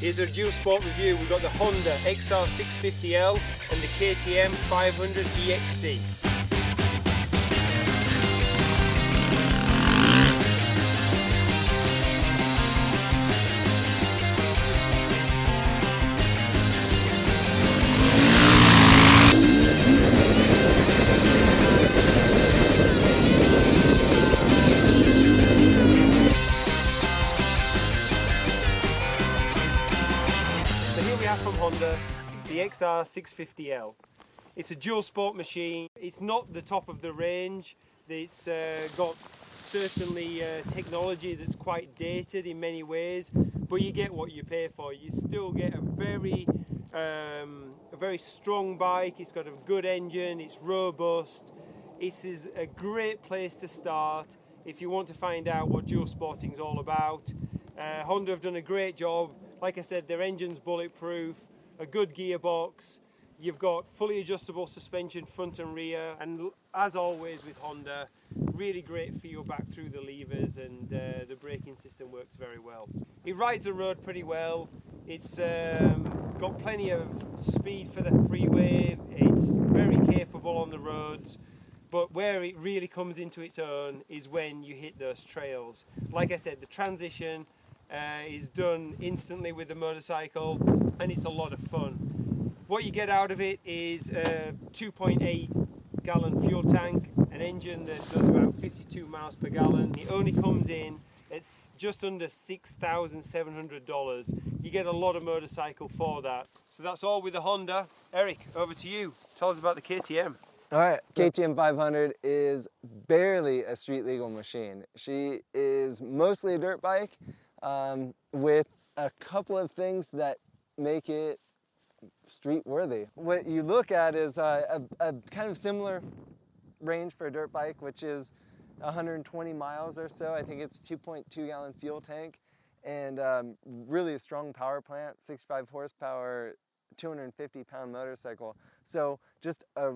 Here's a dual sport review. We've got the Honda XR650L and the KTM 500 EXC. From Honda, the XR650L. It's a dual sport machine. It's not the top of the range. It's got certainly technology that's quite dated in many ways, but you get what you pay for. You still get a very strong bike. It's got a good engine. It's robust. This is a great place to start if you want to find out what dual sporting is all about. Honda have done a great job. Like I said, their engine's bulletproof, a good gearbox, you've got fully adjustable suspension front and rear, and as always with Honda, really great feel back through the levers, and the braking system works very well. It rides the road pretty well. It's got plenty of speed for the freeway. It's very capable on the roads. But where it really comes into its own is when you hit those trails. Like I said, the transition is done instantly with the motorcycle, and it's a lot of fun. What you get out of it is a 2.8 gallon fuel tank, an engine that does about 52 miles per gallon. It only comes in at just under $6,700. You get a lot of motorcycle for that. So that's all with the Honda. Eric, over to you. Tell us about the KTM. All right, KTM 500 is barely a street legal machine. She is mostly a dirt bike, with a couple of things that make it street worthy. What you look at is a kind of similar range for a dirt bike, which is 120 miles or so. I think it's 2.2 gallon fuel tank, and really a strong power plant, 65 horsepower, 250 pound motorcycle. So just a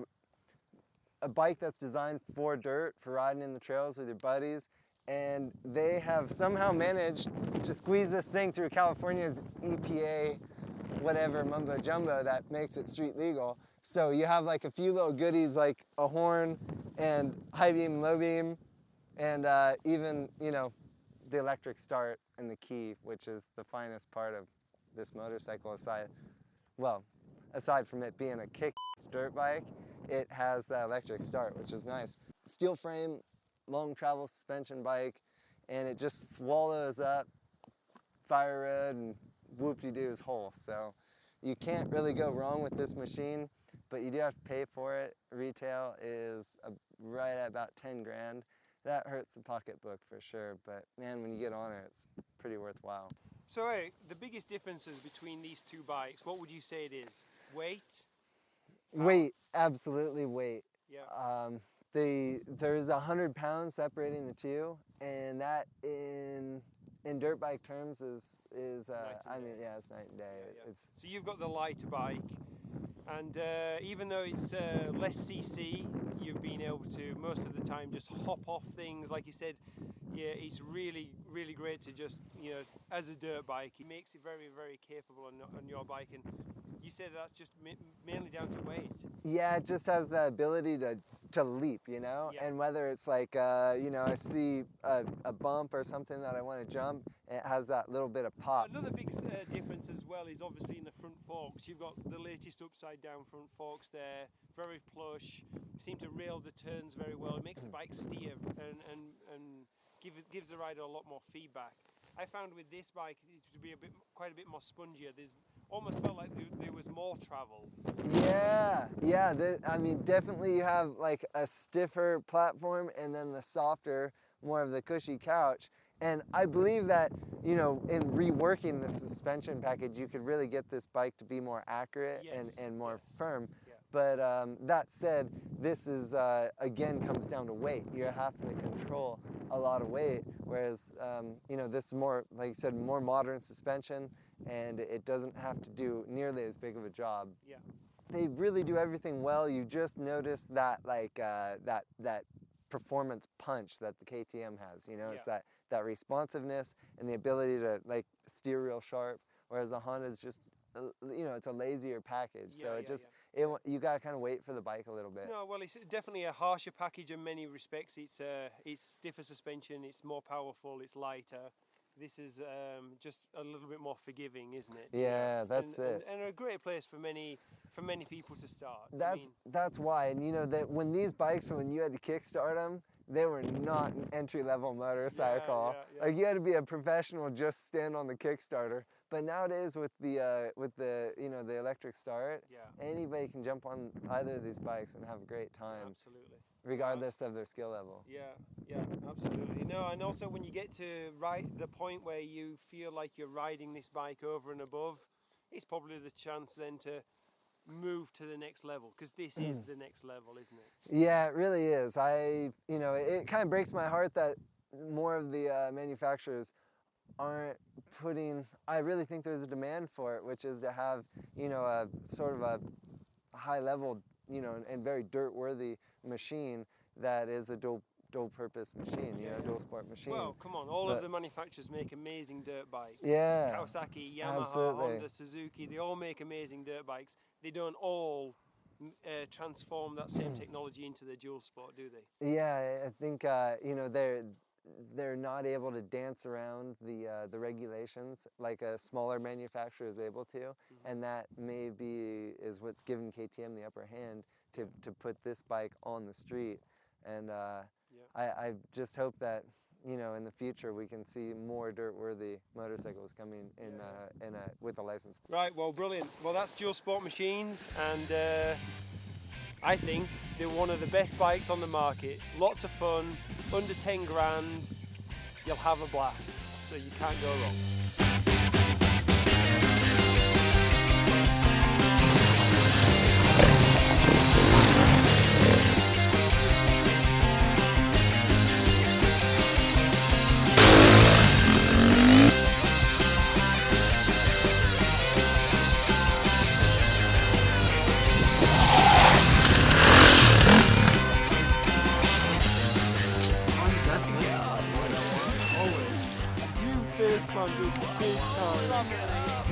bike that's designed for dirt, for riding in the trails with your buddies. And they have somehow managed to squeeze this thing through California's EPA, whatever mumbo jumbo that makes it street legal. So you have like a few little goodies like a horn and high beam, low beam, and even, you know, the electric start and the key, which is the finest part of this motorcycle aside from it being a kick dirt bike, it has that electric start, which is nice. Steel frame, long travel suspension bike, and it just swallows up fire road and whoop-de-doo's whole. So you can't really go wrong with this machine, but you do have to pay for it. Retail is right at about 10 grand. That hurts the pocketbook for sure, but man, when you get on it, it's pretty worthwhile. So Eric, the biggest differences between these two bikes, what would you say it is? Weight? Weight, absolutely weight. Yeah. There's 100 pounds separating the two, and that in dirt bike terms is I mean, yeah, it's night and day. Yeah. So you've got the lighter bike, and even though it's less cc, you've been able to most of the time just hop off things. Like you said, yeah, it's really great to just, you know, as a dirt bike, it makes it very capable on your bike. And you said that's just mainly down to weight. Yeah, it just has the ability to leap, you know. Yeah. And whether it's like you know, I see a bump or something that I want to jump, and it has that little bit of pop. Another big difference as well is obviously in the front forks. You've got the latest upside down front forks there, very plush, seem to rail the turns very well. It makes the bike steer and gives the rider a lot more feedback. I found with this bike to be quite a bit more spongier. There's almost felt like there was more travel. Yeah. I mean, definitely you have like a stiffer platform and then the softer, more of the cushy couch. And I believe that, you know, in reworking the suspension package, you could really get this bike to be more accurate and more firm. Yeah. But that said, this is, again, comes down to weight. You're having to control a lot of weight, whereas, you know, this is more, like you said, more modern suspension, and it doesn't have to do nearly as big of a job. Yeah. They really do everything well. You just notice that, like, that performance punch that the KTM has, you know. Yeah. It's that responsiveness and the ability to, like, steer real sharp, whereas the Honda is just, you know, it's a lazier package. Yeah, So it yeah, just, you gotta kind of wait for the bike a little bit. No, well, it's definitely a harsher package in many respects. It's stiffer suspension, it's more powerful, it's lighter. This is just a little bit more forgiving, isn't it? Yeah, that's it. And a great place for many people to start. That's why, and you know that when these bikes, when you had to kickstart them, they were not an entry-level motorcycle. Yeah. Like you had to be a professional just stand on the Kickstarter. But nowadays with the you know, the electric start, anybody can jump on either of these bikes and have a great time. Absolutely. Regardless of their skill level. Yeah, absolutely. No, and also when you get to the point where you feel like you're riding this bike over and above, it's probably the chance then to move to the next level, because this is the next level, isn't it? Yeah, it really is. You know, it kind of breaks my heart that more of the manufacturers aren't putting, I really think there's a demand for it, which is to have, you know, a sort of a high level, you know, and very dirt worthy machine that is a dual purpose machine, you know, dual sport machine. Well, come on, all of the manufacturers make amazing dirt bikes. Yeah. Kawasaki, Yamaha, absolutely. Honda, Suzuki, they all make amazing dirt bikes. They don't all transform that same technology into the dual sport, do they? Yeah, I think you know, they're not able to dance around the regulations like a smaller manufacturer is able to, and that maybe is what's given KTM the upper hand to put this bike on the street. And I just hope that, you know, in the future we can see more dirt-worthy motorcycles coming in with a license. Right, well, brilliant. Well, that's dual sport machines, and I think they're one of the best bikes on the market. Lots of fun, under 10 grand, you'll have a blast, so you can't go wrong.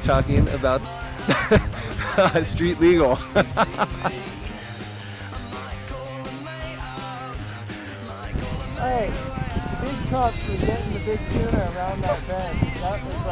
Talking about street legal. Hey, the big trucks were getting the big tuner around that bend. That was